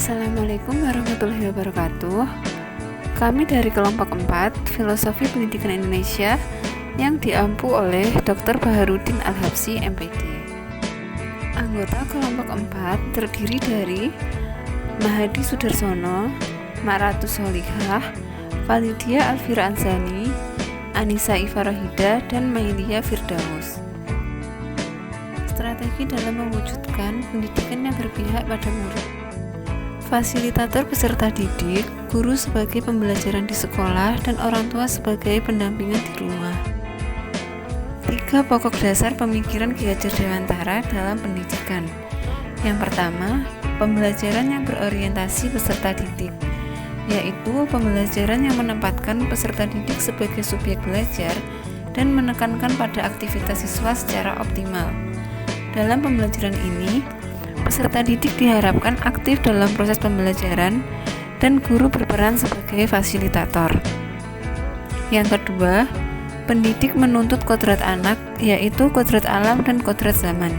Assalamualaikum warahmatullahi wabarakatuh. Kami dari kelompok 4 Filosofi Pendidikan Indonesia yang diampu oleh Dr. Baharudin Al-Habsyi, MPD. Anggota kelompok 4 terdiri dari Mahadi Sudarsono, Ma'ratu Sholihah, Validia Alfira Anzani, Anissa Ifarahida, dan Mailia Firdaus. Strategi dalam mewujudkan pendidikan yang berpihak pada murid. Fasilitator peserta didik, guru sebagai pembelajaran di sekolah, dan orang tua sebagai pendampingan di rumah. 3 pokok dasar pemikiran Ki Hajar Dewantara dalam pendidikan. Yang pertama, pembelajaran yang berorientasi peserta didik, yaitu pembelajaran yang menempatkan peserta didik sebagai subjek belajar dan menekankan pada aktivitas siswa secara optimal. Dalam pembelajaran ini, peserta didik diharapkan aktif dalam proses pembelajaran dan guru berperan sebagai fasilitator. Yang kedua, pendidik menuntut kodrat anak, yaitu kodrat alam dan kodrat zaman.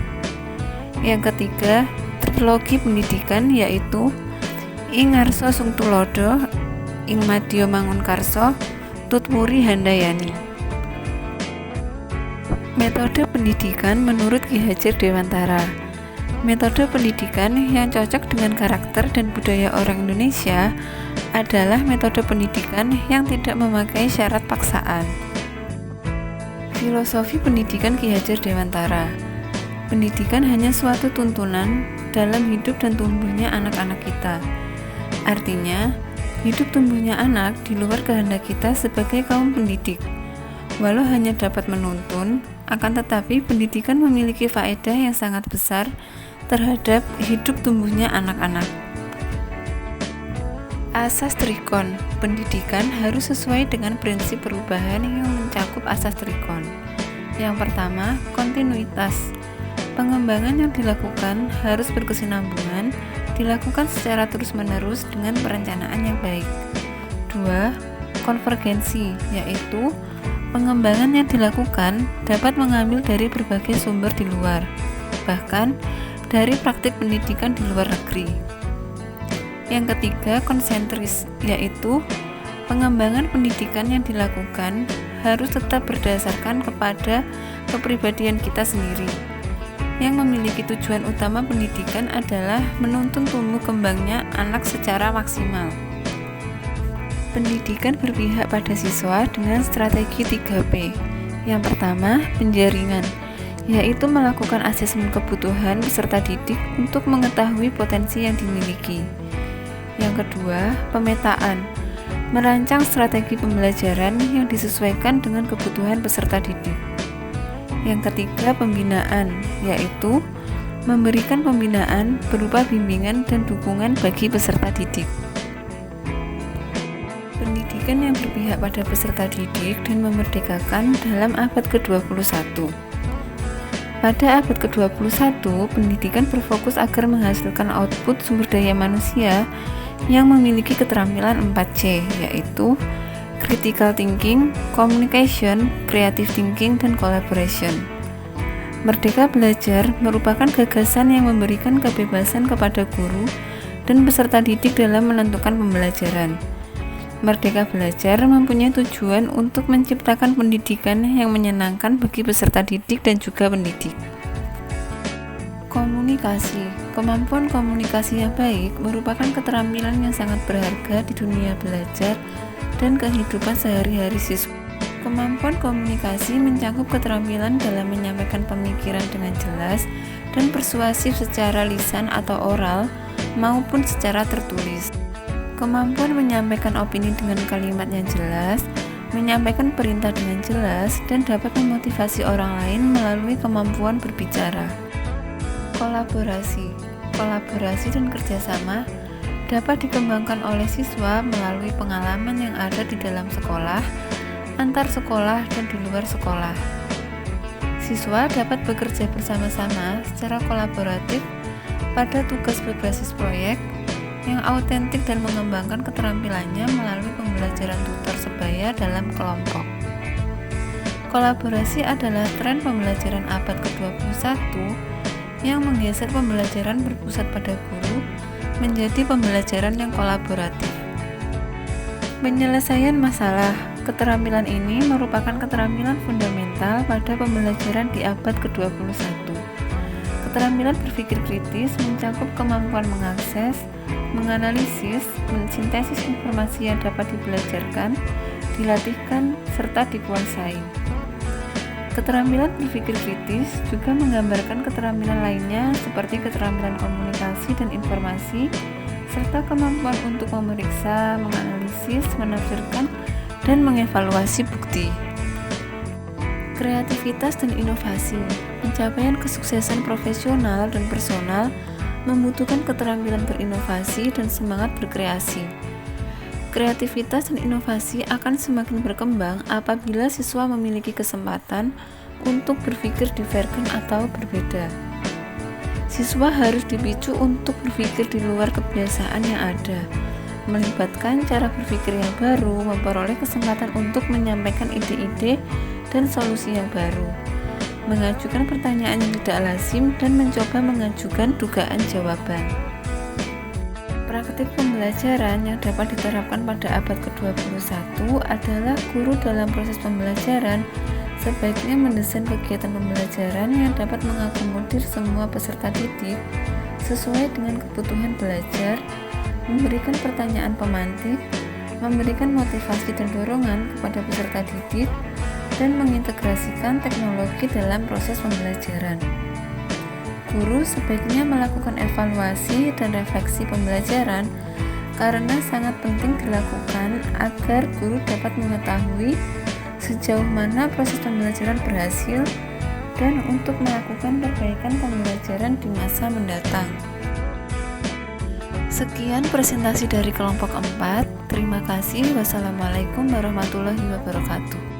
Yang ketiga, trilogi pendidikan, yaitu Ing Ngarso Sung Tulodo, Ing Madya Mangunkarso, Tutwuri Handayani. Metode pendidikan menurut Ki Hajar Dewantara. Metode pendidikan yang cocok dengan karakter dan budaya orang Indonesia adalah metode pendidikan yang tidak memakai syarat paksaan. Filosofi pendidikan Ki Hajar Dewantara. Pendidikan hanya suatu tuntunan dalam hidup dan tumbuhnya anak-anak kita. Artinya, hidup tumbuhnya anak di luar kehendak kita sebagai kaum pendidik. Walau hanya dapat menuntun, akan tetapi pendidikan memiliki faedah yang sangat besar terhadap hidup tumbuhnya anak-anak. Asas Trikon. Pendidikan harus sesuai dengan prinsip perubahan yang mencakup asas Trikon. Yang pertama, kontinuitas. Pengembangan yang dilakukan harus berkesinambungan, dilakukan secara terus-menerus dengan perencanaan yang baik. 2. Konvergensi, yaitu pengembangan yang dilakukan dapat mengambil dari berbagai sumber di luar, bahkan dari praktik pendidikan di luar negeri. Yang ketiga, konsentris, yaitu pengembangan pendidikan yang dilakukan harus tetap berdasarkan kepada kepribadian kita sendiri. Yang memiliki tujuan utama pendidikan adalah menuntun tumbuh kembangnya anak secara maksimal. Pendidikan berpihak pada siswa dengan strategi 3P. Yang pertama, penjaringan, yaitu melakukan asesmen kebutuhan peserta didik untuk mengetahui potensi yang dimiliki. Yang kedua, pemetaan, merancang strategi pembelajaran yang disesuaikan dengan kebutuhan peserta didik. Yang ketiga, pembinaan, yaitu memberikan pembinaan berupa bimbingan dan dukungan bagi peserta didik. Pendidikan yang berpihak pada peserta didik dan memerdekakan dalam abad ke-21. Pada abad ke-21, pendidikan berfokus agar menghasilkan output sumber daya manusia yang memiliki keterampilan 4C, yaitu critical thinking, communication, creative thinking, dan collaboration. Merdeka belajar merupakan gagasan yang memberikan kebebasan kepada guru dan peserta didik dalam menentukan pembelajaran. Merdeka belajar mempunyai tujuan untuk menciptakan pendidikan yang menyenangkan bagi peserta didik dan juga pendidik. Komunikasi. Kemampuan komunikasi yang baik merupakan keterampilan yang sangat berharga di dunia belajar dan kehidupan sehari-hari siswa. Kemampuan komunikasi mencakup keterampilan dalam menyampaikan pemikiran dengan jelas dan persuasif secara lisan atau oral maupun secara tertulis. Kemampuan menyampaikan opini dengan kalimat yang jelas, menyampaikan perintah dengan jelas, dan dapat memotivasi orang lain melalui kemampuan berbicara. Kolaborasi dan kerjasama dapat dikembangkan oleh siswa melalui pengalaman yang ada di dalam sekolah, antar sekolah, dan di luar sekolah. Siswa dapat bekerja bersama-sama secara kolaboratif pada tugas berbasis proyek yang autentik dan mengembangkan keterampilannya melalui pembelajaran tutor sebaya dalam kelompok. Kolaborasi adalah tren pembelajaran abad ke-21 yang menggeser pembelajaran berpusat pada guru menjadi pembelajaran yang kolaboratif. Penyelesaian masalah. Keterampilan ini merupakan keterampilan fundamental pada pembelajaran di abad ke-21. Keterampilan berpikir kritis mencakup kemampuan mengakses, menganalisis, mensintesis informasi yang dapat dibelajarkan, dilatihkan, serta dikuasai. Keterampilan berpikir kritis juga menggambarkan keterampilan lainnya seperti keterampilan komunikasi dan informasi, serta kemampuan untuk memeriksa, menganalisis, menafsirkan, dan mengevaluasi bukti. Kreativitas dan inovasi. Pencapaian kesuksesan profesional dan personal membutuhkan keterampilan berinovasi dan semangat berkreasi. Kreativitas dan inovasi akan semakin berkembang apabila siswa memiliki kesempatan untuk berpikir divergen atau berbeda. Siswa harus dipicu untuk berpikir di luar kebiasaan yang ada, melibatkan cara berpikir yang baru, memperoleh kesempatan untuk menyampaikan ide-ide dan solusi yang baru, mengajukan pertanyaan yang tidak lazim, dan mencoba mengajukan dugaan jawaban. Praktik pembelajaran yang dapat diterapkan pada abad ke-21 adalah guru dalam proses pembelajaran sebaiknya mendesain kegiatan pembelajaran yang dapat mengakomodir semua peserta didik sesuai dengan kebutuhan belajar, memberikan pertanyaan pemantik, memberikan motivasi dan dorongan kepada peserta didik, dan mengintegrasikan teknologi dalam proses pembelajaran. Guru sebaiknya melakukan evaluasi dan refleksi pembelajaran karena sangat penting dilakukan agar guru dapat mengetahui sejauh mana proses pembelajaran berhasil dan untuk melakukan perbaikan pembelajaran di masa mendatang. Sekian presentasi dari kelompok 4. Terima kasih. Wassalamualaikum warahmatullahi wabarakatuh.